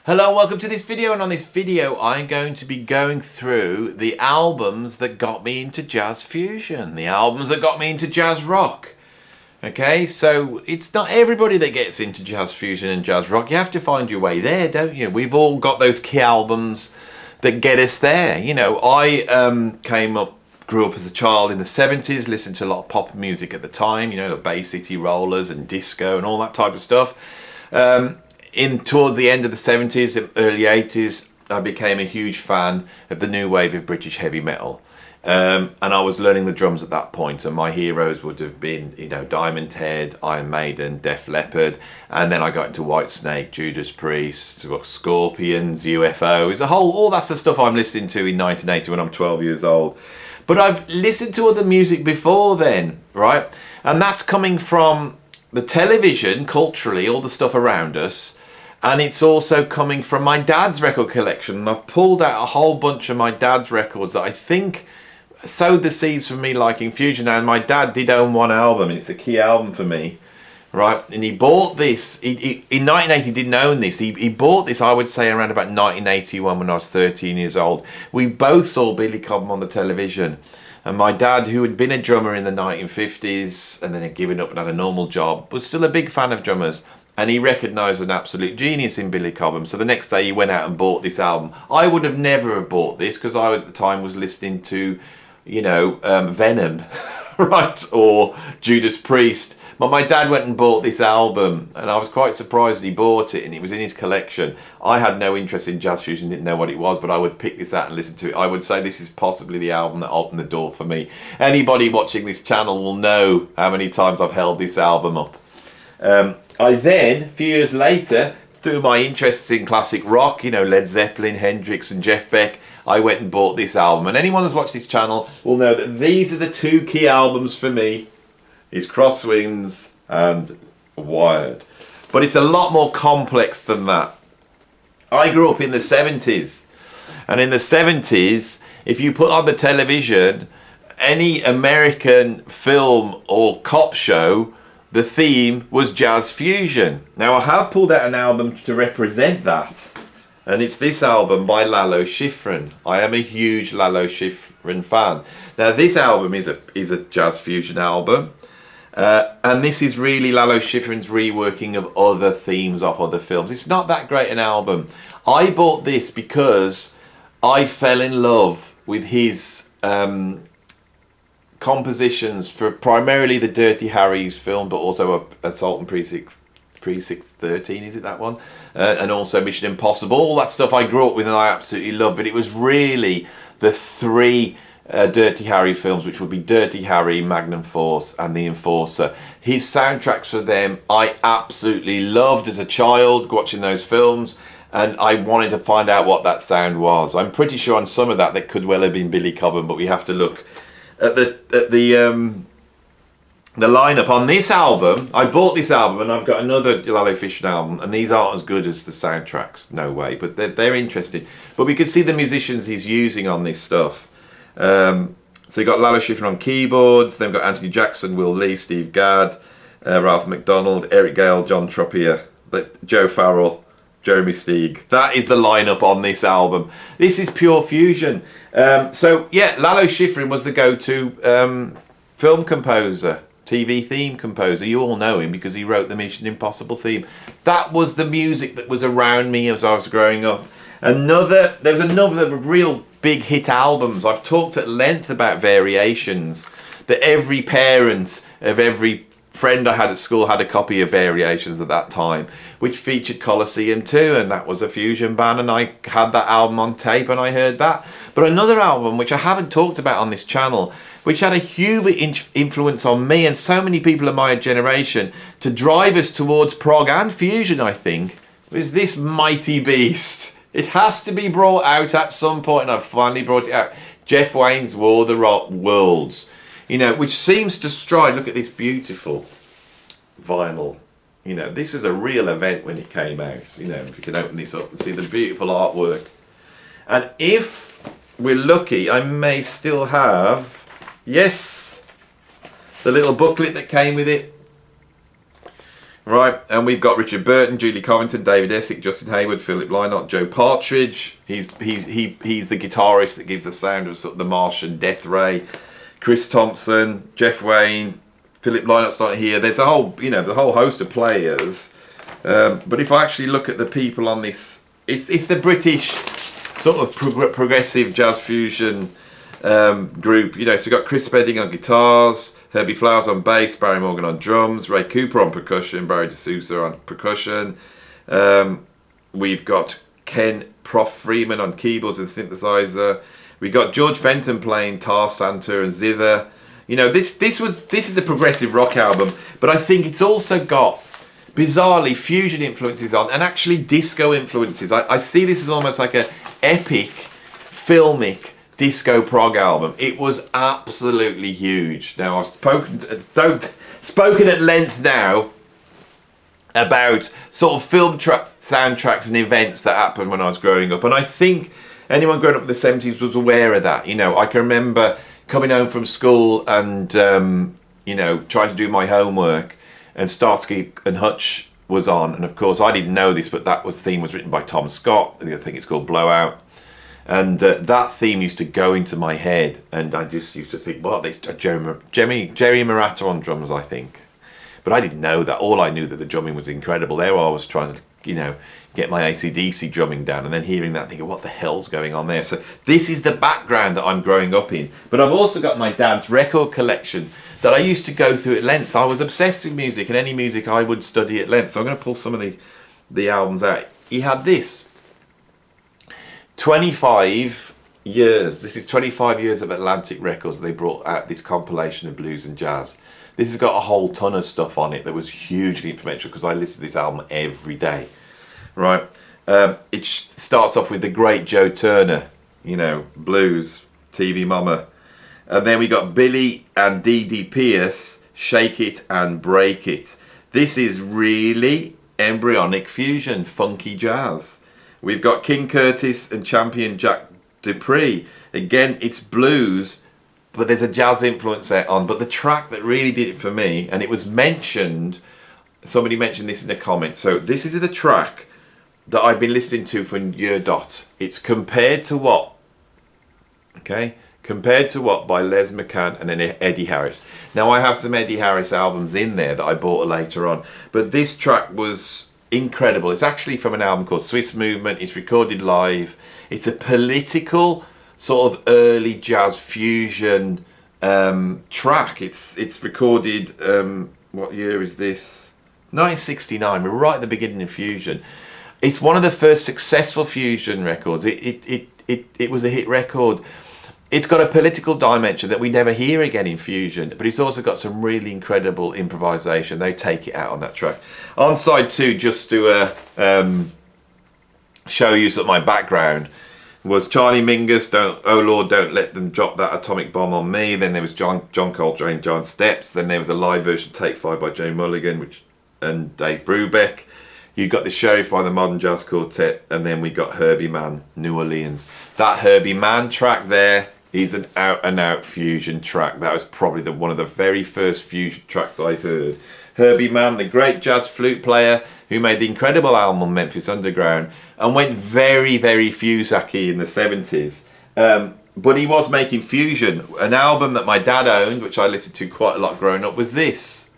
Hello, welcome to this video, and on this video I'm going to be going through the albums that got me into jazz fusion, the albums that got me into jazz rock. Okay, so it's not everybody that gets into jazz fusion and jazz rock. You have to find your way there, don't you? We've all got those key albums that get us there. You know, I grew up as a child in the 70s, listened to a lot of pop music at the time, you know, the Bay City Rollers and disco and all that type of stuff. Towards the end of the 70s and early 80s, I became a huge fan of the new wave of British heavy metal. And I was learning the drums at that point, and my heroes would have been, you know, Diamond Head, Iron Maiden, Def Leppard, and then I got into Whitesnake, Judas Priest, Scorpions, UFO. All that's the stuff I'm listening to in 1980 when I'm 12 years old. But I've listened to other music before then, right? And that's coming from the television, culturally, all the stuff around us. And it's also coming from my dad's record collection. And I've pulled out a whole bunch of my dad's records that I think sowed the seeds for me liking fusion. And my dad did own one album. It's a key album for me, right? And he bought this. In 1980, he didn't own this. He bought this, I would say, around about 1981 when I was 13 years old. We both saw Billy Cobham on the television. And my dad, who had been a drummer in the 1950s and then had given up and had a normal job, was still a big fan of drummers. And he recognised an absolute genius in Billy Cobham. So the next day he went out and bought this album. I would have never have bought this because I at the time was listening to, you know, Venom, right? Or Judas Priest. But my dad went and bought this album, and I was quite surprised he bought it, and it was in his collection. I had no interest in jazz fusion, didn't know what it was, but I would pick this out and listen to it. I would say this is possibly the album that opened the door for me. Anybody watching this channel will know how many times I've held this album up. I then, a few years later, through my interests in classic rock, you know, Led Zeppelin, Hendrix and Jeff Beck, I went and bought this album. And anyone who's watched this channel will know that these are the two key albums for me, is Crosswinds and Wired. But it's a lot more complex than that. I grew up in the 70s. And in the 70s, if you put on the television any American film or cop show, the theme was jazz fusion. Now I have pulled out an album to represent that, and it's this album by Lalo Shiffrin. I am a huge Lalo Shiffrin fan. Now this album is a jazz fusion album, and this is really Lalo Shiffrin's reworking of other themes off other films. It's not that great an album. I bought this because I fell in love with his compositions for primarily the Dirty Harry's film, but also Assault and Precinct 13, is it that one? And also Mission Impossible. All that stuff I grew up with and I absolutely loved, but it was really the three Dirty Harry films, which would be Dirty Harry, Magnum Force and The Enforcer. His soundtracks for them I absolutely loved as a child, watching those films, and I wanted to find out what that sound was. I'm pretty sure on some of that could well have been Billy Cobham, but we have to look at the lineup on this album. I bought this album, and I've got another Lalo Shiffrin album, and these aren't as good as the soundtracks, no way, but they're interesting. But we could see the musicians he's using on this stuff. So you got Lalo Shiffrin on keyboards, then we've got Anthony Jackson, Will Lee, Steve Gadd, Ralph McDonald, Eric Gale, John Truppier, Joe Farrell, Jeremy Steig. That is the lineup on this album. This is pure fusion. So yeah, Lalo Shiffrin was the go-to film composer, TV theme composer. You all know him because he wrote the Mission Impossible theme. That was the music that was around me as I was growing up. There was another real big hit albums. I've talked at length about Variations, that every parent of every friend I had at school had a copy of Variations at that time, which featured Colosseum 2, and that was a fusion band, and I had that album on tape and I heard that. But another album which I haven't talked about on this channel, which had a huge influence on me and so many people of my generation to drive us towards prog and fusion, I think, was this mighty beast. It has to be brought out at some point, and I've finally brought it out. Jeff Wayne's War of the Rock Worlds, you know, which seems to stride. Look at this beautiful vinyl. You know, this was a real event when it came out. You know, if you can open this up and see the beautiful artwork. And if we're lucky, I may still have, yes, the little booklet that came with it. Right, and we've got Richard Burton, Julie Covington, David Essick, Justin Hayward, Philip Lynott, Joe Partridge. He's the guitarist that gives the sound of sort of the Martian Death Ray. Chris Thompson, Jeff Wayne, Philip Lynott's not here. There's a whole, the whole host of players. But if I actually look at the people on this, it's the British sort of progressive jazz fusion group. So we've got Chris Spedding on guitars, Herbie Flowers on bass, Barry Morgan on drums, Ray Cooper on percussion, Barry D'Souza on percussion. We've got Ken Prof Freeman on keyboards and synthesizer. We got George Fenton playing tar, santur and zither. This is a progressive rock album, but I think it's also got bizarrely fusion influences on, and actually disco influences. I see this as almost like a epic, filmic disco prog album. It was absolutely huge. Now I've spoken at length now about sort of film soundtracks and events that happened when I was growing up, and I think anyone growing up in the 70s was aware of that. I can remember coming home from school and trying to do my homework, and Starsky and Hutch was on, and of course I didn't know this, but theme was written by Tom Scott. I think it's called Blowout. And that theme used to go into my head, and I just used to think, well, there's Jerry Murata on drums, I think. But I didn't know that. All I knew that the drumming was incredible. There I was trying to, get my AC/DC drumming down, and then hearing that, thinking, what the hell's going on there? So this is the background that I'm growing up in. But I've also got my dad's record collection that I used to go through at length. I was obsessed with music, and any music I would study at length. So I'm going to pull some of the albums out. He had this. 25 years. This is 25 years of Atlantic Records. They brought out this compilation of blues and jazz. This has got a whole ton of stuff on it that was hugely influential because I listened to this album every day. Right. It starts off with the great Joe Turner, blues, TV Mama. And then we got Billy and Dee Dee Pierce, Shake It and Break It. This is really embryonic fusion, funky jazz. We've got King Curtis and champion Jack Dupree. Again, it's blues, but there's a jazz influence there on. But the track that really did it for me, and it was mentioned, somebody mentioned this in the comments. So this is the track that I've been listening to for year dot. It's Compared to What? Okay? Compared to What by Les McCann and then Eddie Harris. Now I have some Eddie Harris albums in there that I bought later on. But this track was incredible. It's actually from an album called Swiss Movement. It's recorded live. It's a political sort of early jazz fusion track. It's recorded, what year is this? 1969. We're right at the beginning of fusion. It's one of the first successful fusion records. It was a hit record. It's got a political dimension that we never hear again in fusion, but it's also got some really incredible improvisation. They take it out on that track. On side 2, just to show you sort of my background, was Charlie Mingus, Oh Lord, Don't Let Them Drop That Atomic Bomb on Me. Then there was John Coltrane, John Steps. Then there was a live version, Take 5 by Jay Mulligan and Dave Brubeck. You got The Sheriff by the Modern Jazz Quartet, and then we got Herbie Mann, New Orleans. That Herbie Mann track there is an out-and-out fusion track. That was probably one of the very first fusion tracks I heard. Herbie Mann, the great jazz flute player who made the incredible album Memphis Underground and went very, very Fusaki in the 70s. But he was making fusion. An album that my dad owned, which I listened to quite a lot growing up, was this.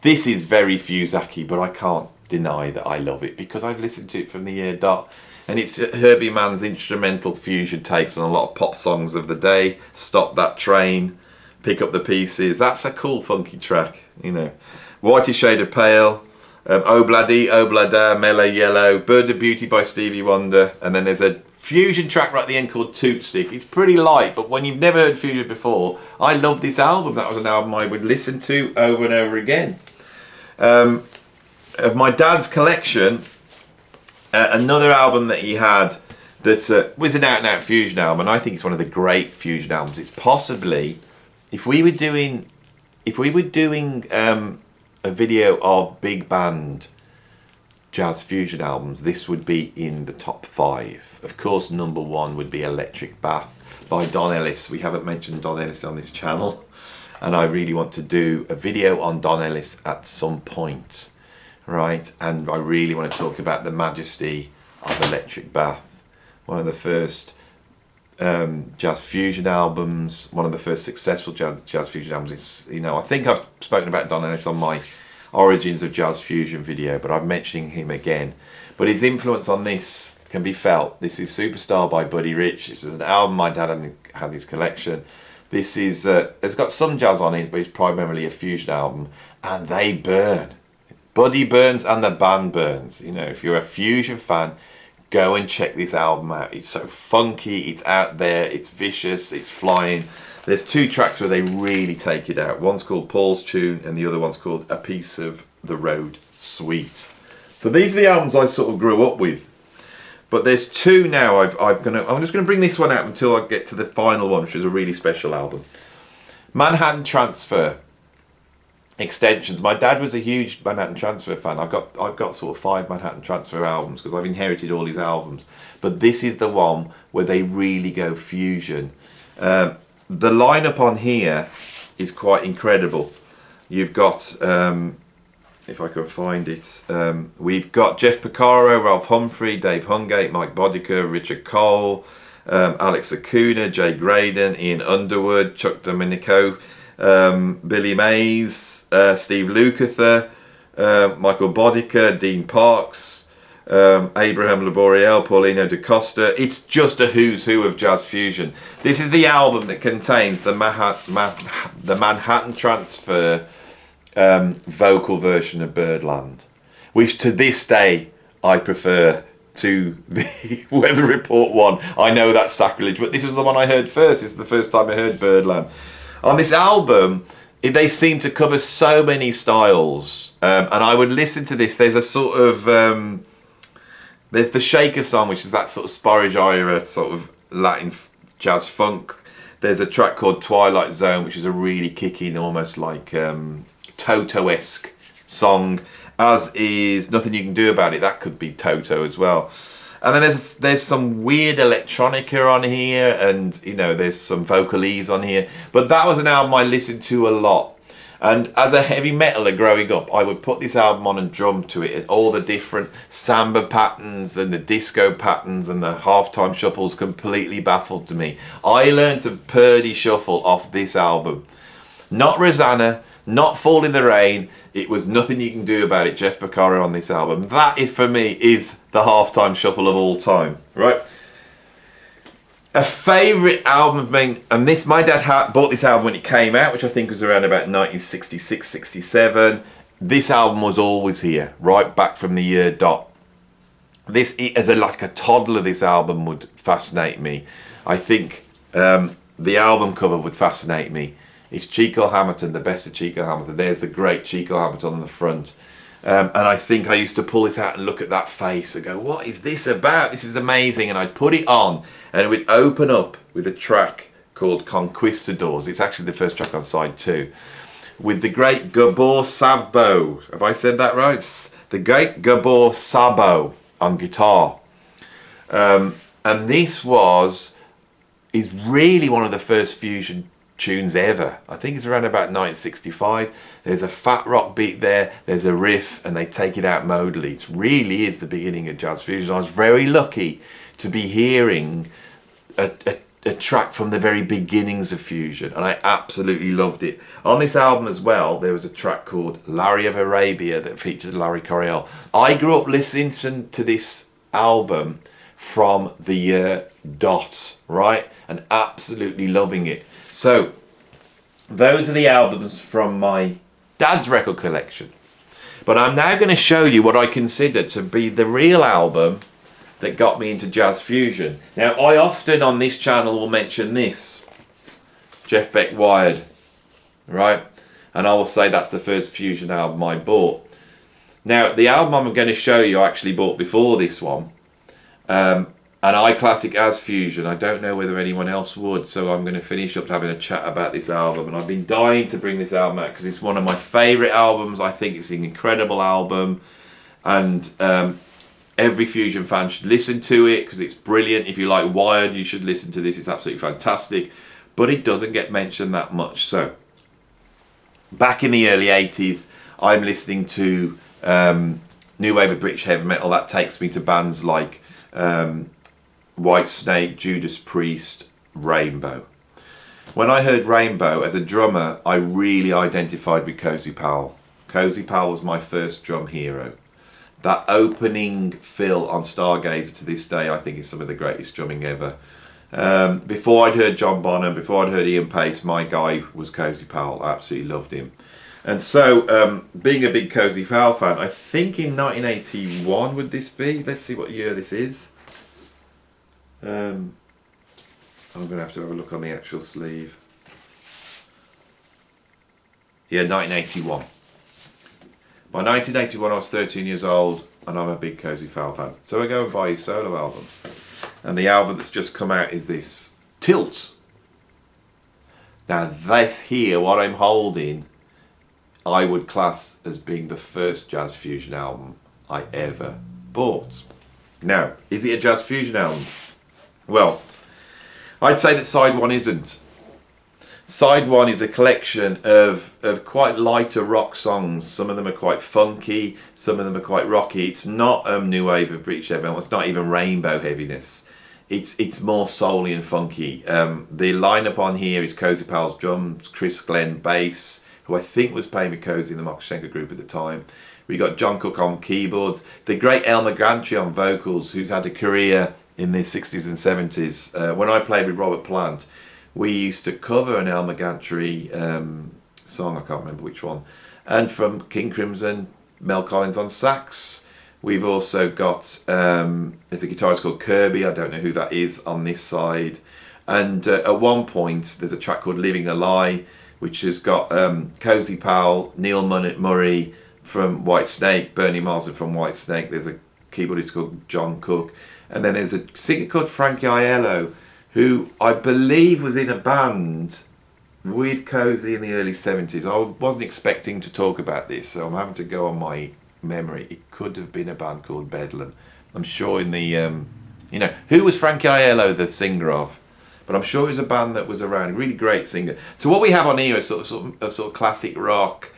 This is very Fusaki, but I can't deny that I love it because I've listened to it from the year dot. And it's Herbie Mann's instrumental fusion takes on a lot of pop songs of the day. Stop That Train, Pick Up the Pieces. That's a cool, funky track, Whitey Shade of Pale, Obladi, Oblada, Mela Yellow, Bird of Beauty by Stevie Wonder. And then there's a fusion track right at the end called Toot Stick. It's pretty light, but when you've never heard fusion before, I love this album. That was an album I would listen to over and over again. Of my dad's collection, another album that he had that was an out-and-out fusion album, and I think it's one of the great fusion albums. It's possibly, if we were doing a video of big band jazz fusion albums, this would be in the top 5. Of course, number 1 would be Electric Bath by Don Ellis. We haven't mentioned Don Ellis on this channel, and I really want to do a video on Don Ellis at some point. right? And I really want to talk about the majesty of Electric Bath, one of the first jazz fusion albums, one of the first successful jazz fusion albums. It's, you know, I think I've spoken about Don Ellis on my Origins of Jazz Fusion video, but I'm mentioning him again. But his influence on this can be felt. This is Superstar by Buddy Rich. This is an album my dad had in his collection. This is, it's got some jazz on it, but it's primarily a fusion album, and they burn. Buddy burns and the band burns. You know, if you're a fusion fan, go and check this album out. It's so funky, it's out there, it's vicious, it's flying. There's 2 tracks where they really take it out. One's called Paul's Tune and the other one's called A Piece of the Road Suite. So these are the albums I sort of grew up with. But there's 2 now I'm just gonna bring this one out until I get to the final one, which is a really special album. Manhattan Transfer Extensions. My dad was a huge Manhattan Transfer fan. I've got sort of 5 Manhattan Transfer albums because I've inherited all his albums. But this is the one where they really go fusion. The lineup on here is quite incredible. You've got, if I can find it, we've got Jeff Porcaro, Ralph Humphrey, Dave Hungate, Mike Bodiker, Richard Cole, Alex Acuna, Jay Graydon, Ian Underwood, Chuck Domenico, Billy Mays, Steve Lukather, Michael Bodiker, Dean Parks, Abraham Laboriel, Paulino DaCosta. It's just a who's who of jazz fusion. This is the album that contains the Manhattan Transfer vocal version of Birdland, which to this day I prefer to the Weather Report one. I know that's sacrilege, but this was the one I heard first. This is the first time I heard Birdland. On this album, they seem to cover so many styles, and I would listen to this. There's a sort of there's the Shaker song, which is that sort of Sporridge era sort of Latin jazz funk. There's a track called Twilight Zone, which is a really kicking, almost like Toto-esque song, as is Nothing You Can Do About It. That could be Toto as well. And then there's some weird electronica on here, and you know, there's some vocalese on here. But that was an album I listened to a lot. And as a heavy metaler growing up, I would put this album on and drum to it, and all the different samba patterns and the disco patterns and the halftime shuffles completely baffled me. I learned to Purdy shuffle off this album. Not Rosanna, not Fall in the Rain. It was Nothing You Can Do About It, Jeff Porcaro on this album. That is, for me, is the halftime shuffle of all time, right? A favourite album of mine, and this, my dad bought this album when it came out, which I think was around about 1966, 67. This album was always here, right back from the year dot. This, as like a toddler, this album would fascinate me. I think the album cover would fascinate me. It's Chico Hamilton, the best of Chico Hamilton. There's the great Chico Hamilton on the front. And I think I used to pull this out and look at that face and go, what is this about? This is amazing. And I'd put it on and it would open up with a track called Conquistadors. It's actually the first track on side 2. With the great Gabor Szabo. Have I said that right? It's the great Gabor Szabo on guitar. And this is really one of the first fusion tunes ever. I think it's around about 1965. There's a fat rock beat there, there's a riff, and they take it out modally. It really is the beginning of jazz fusion. I was very lucky to be hearing a track from the very beginnings of fusion, and I absolutely loved it. On this album as well, there was a track called Larry of Arabia that featured Larry Coryell. I grew up listening to this album from the year dot, right? And absolutely loving it. So, those are the albums from my dad's record collection. But I'm now going to show you what I consider to be the real album that got me into jazz fusion. Now, I often on this channel will mention this, Jeff Beck Wired, right? And I will say that's the first fusion album I bought. Now, the album I'm going to show you I actually bought before this one. And I class it as fusion. I don't know whether anyone else would, so I'm going to finish up having a chat about this album. And I've been dying to bring this album out because it's one of my favourite albums. I think it's an incredible album, and every fusion fan should listen to it because it's brilliant. If you like Wired, you should listen to this. It's absolutely fantastic, but it doesn't get mentioned that much. So, back in the early 80s, I'm listening to new wave of British heavy metal, that takes me to bands like White Snake, Judas Priest, Rainbow. When I heard Rainbow as a drummer, I really identified with Cozy Powell. Cozy Powell was my first drum hero. That opening fill on Stargazer to this day, I think is some of the greatest drumming ever. Before I'd heard John Bonham, before I'd heard Ian Pace, my guy was Cozy Powell. I absolutely loved him. And so, being a big Cozy Powell fan, I think in 1981 would this be? Let's see what year this is. I'm going to have a look on the actual sleeve. Yeah, 1981. By 1981 I was 13 years old and I'm a big Cozy Powell fan. So I go and buy his solo album. And the album that's just come out is this, Tilt. Now this here, what I'm holding, I would class as being the first jazz fusion album I ever bought. Now, is it a jazz fusion album? Well, I'd say that side one isn't. Side one is a collection of quite lighter rock songs. Some of them are quite funky, some of them are quite rocky. It's not new wave of British heavy metal, it's not even Rainbow heaviness. It's more soully and funky. The lineup on here is Cozy Powell's drums, Chris Glenn bass, who I think was playing with Cozy in the Makashenko group at the time. We got John Cook on keyboards, the great Elmer Gantry on vocals, who's had a career in the 60s and 70s. When I played with Robert Plant, we used to cover an Elmer Gantry song, I can't remember which one. And from King Crimson, Mel Collins on sax. We've also got, there's a guitarist called Kirby, I don't know who that is, on this side. And at one point, there's a track called Living a Lie, which has got Cozy Powell, Neil Murray from White Snake, Bernie Marsden from White Snake. There's a keyboardist called John Cook. And then there's a singer called Frankie Aiello, who I believe was in a band with Cozy in the early 70s. I wasn't expecting to talk about this, so I'm having to go on my memory. It could have been a band called Bedlam. I'm sure in the, who was Frankie Aiello the singer of? But I'm sure it was a band that was around, a really great singer. So what we have on here is sort of classic rock,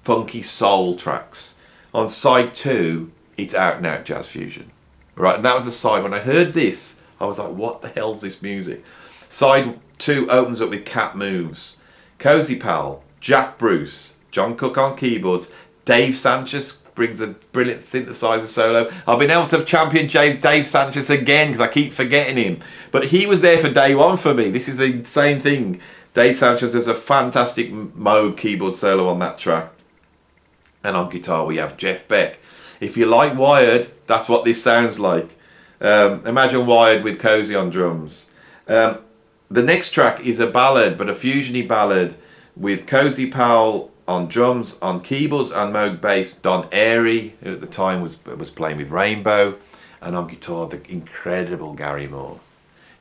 funky soul tracks. On side two, it's out and out jazz fusion. Right, and that was the side, when I heard this, I was like, what the hell's this music? Side two opens up with Cat Moves. Cozy Powell, Jack Bruce, John Cook on keyboards, Dave Sanchez brings a brilliant synthesizer solo. I've been able to champion Dave Sanchez again because I keep forgetting him. But he was there for day one for me. This is the insane thing. Dave Sanchez has a fantastic Moog keyboard solo on that track. And on guitar we have Jeff Beck. If you like Wired, that's what this sounds like. Imagine Wired with Cozy on drums. The next track is a ballad, but a fusiony ballad with Cozy Powell on drums, on keyboards and Moog bass, Don Airy, who at the time was playing with Rainbow, and on guitar the incredible Gary Moore.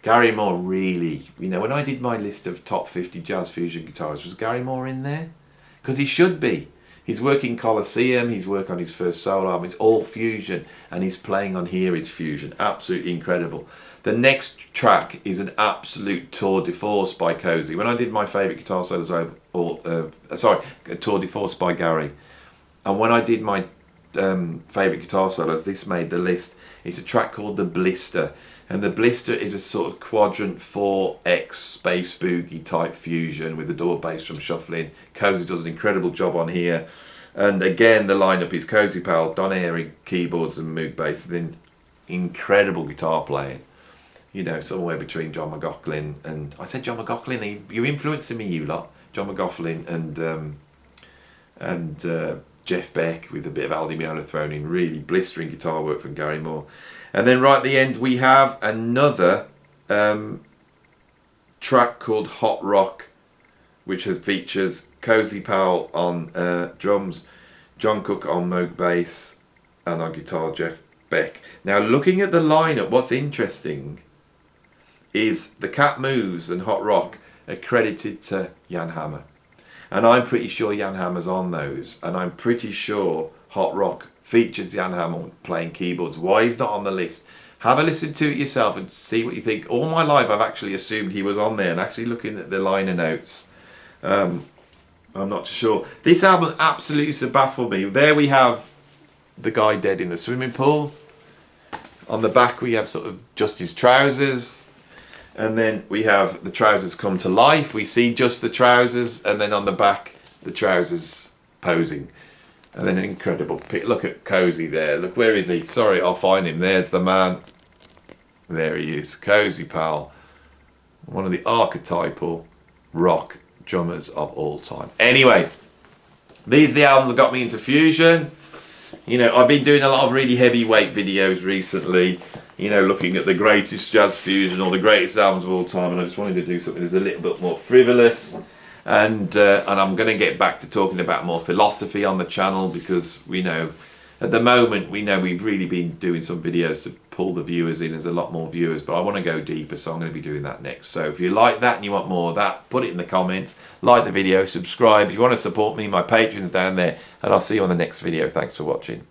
Gary Moore really, when I did my list of top 50 jazz fusion guitarists, was Gary Moore in there? Because he should be. His work in Colosseum, his work on his first solo album, it's all fusion, and his playing on here is fusion. Absolutely incredible. The next track is an absolute tour de force by Cozy. When I did my favourite guitar solos tour de force by Gary, and when I did my favourite guitar solos, this made the list. It's a track called The Blister, and The Blister is a sort of quadrant 4x space boogie type fusion with the double bass from shuffling. Cozy does an incredible job on here, and again the lineup is Cozy Powell, Don Airy keyboards and Moog bass, then incredible guitar playing. Somewhere between John McLaughlin and, I said John McLaughlin, you're influencing me, you lot. John McLaughlin and Jeff Beck with a bit of Al Di Meola thrown in. Really blistering guitar work from Gary Moore. And then right at the end we have another track called Hot Rock, which features Cozy Powell on drums, John Cook on Moog bass, and on guitar Jeff Beck. Now looking at the lineup, what's interesting is the Cat Moves and Hot Rock are credited to Jan Hammer. And I'm pretty sure Jan Hammer's on those. And I'm pretty sure Hot Rock features Jan Hammer playing keyboards. Why he's not on the list? Have a listen to it yourself and see what you think. All my life I've actually assumed he was on there, and actually looking at the liner notes, I'm not sure. This album absolutely used to baffle me. There we have the guy dead in the swimming pool. On the back we have sort of just his trousers, and then we have the trousers come to life. We see just the trousers, and then on the back the trousers posing. And then an incredible pic. Look at Cozy there. Look, where is he? Sorry, I'll find him. There's the man. There he is. Cozy pal. One of the archetypal rock drummers of all time. Anyway, these are the albums that got me into fusion. You know, I've been doing a lot of really heavyweight videos recently, you know, looking at the greatest jazz fusion or the greatest albums of all time, and I just wanted to do something that's a little bit more frivolous. And I'm going to get back to talking about more philosophy on the channel, because we know at the moment, we know we've really been doing some videos to pull the viewers in. There's a lot more viewers, but I want to go deeper, so I'm going to be doing that next. So if you like that and you want more of that, put it in the comments, like the video, subscribe. If you want to support me, my Patreon's down there, and I'll see you on the next video. Thanks for watching.